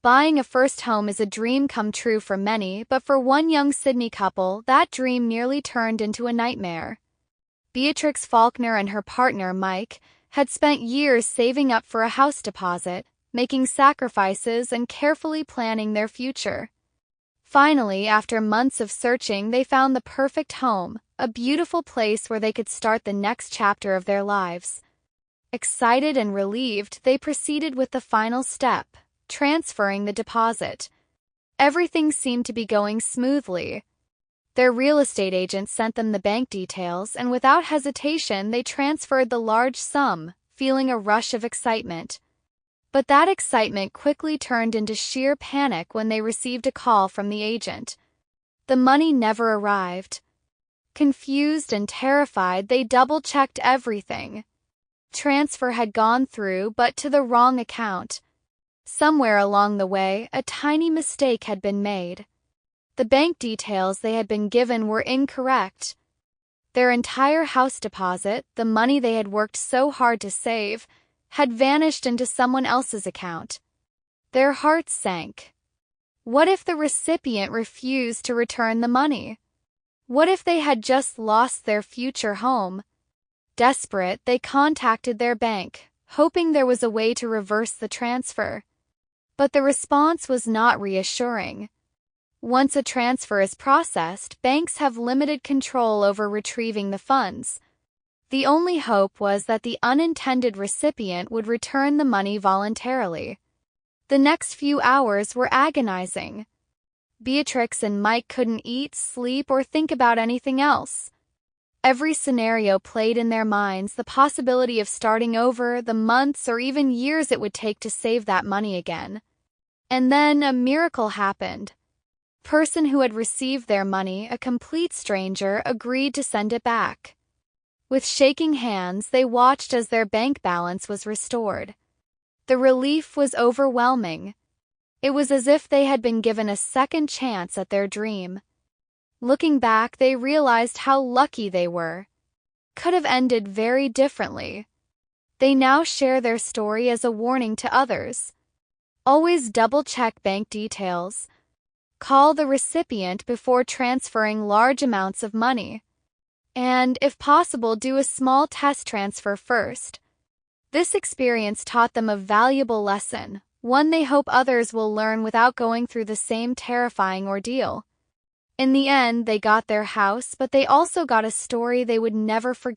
Buying a first home is a dream come true for many, but for one young Sydney couple, that dream nearly turned into a nightmare. Beatrix Faulkner and her partner, Mike, had spent years saving up for a house deposit, making sacrifices and carefully planning their future. Finally, after months of searching, they found the perfect home, a beautiful place where they could start the next chapter of their lives. Excited and relieved, they proceeded with the final step, transferring the deposit. Everything seemed to be going smoothly. Their real estate agent sent them the bank details, and without hesitation, they transferred the large sum, feeling a rush of excitement. But that excitement quickly turned into sheer panic when they received a call from the agent. The money never arrived. Confused and terrified, they double-checked everything. Transfer had gone through, but to the wrong account. Somewhere along the way, a tiny mistake had been made. The bank details they had been given were incorrect. Their entire house deposit, the money they had worked so hard to save, had vanished into someone else's account. Their hearts sank. What if the recipient refused to return the money? What if they had just lost their future home? Desperate, they contacted their bank, hoping there was a way to reverse the transfer. But the response was not reassuring. Once a transfer is processed, banks have limited control over retrieving the funds. The only hope was that the unintended recipient would return the money voluntarily. The next few hours were agonizing. Beatrix and Mike couldn't eat, sleep, or think about anything else. Every scenario played in their minds, the possibility of starting over, the months or even years it would take to save that money again. And then a miracle happened. The person who had received their money, a complete stranger, agreed to send it back. With shaking hands, they watched as their bank balance was restored. The relief was overwhelming. It was as if they had been given a second chance at their dream. Looking back, they realized how lucky they were. Could have ended very differently. They now share their story as a warning to others. Always double-check bank details. Call the recipient before transferring large amounts of money. And, if possible, do a small test transfer first. This experience taught them a valuable lesson, one they hope others will learn without going through the same terrifying ordeal. In the end, they got their house, but they also got a story they would never forget.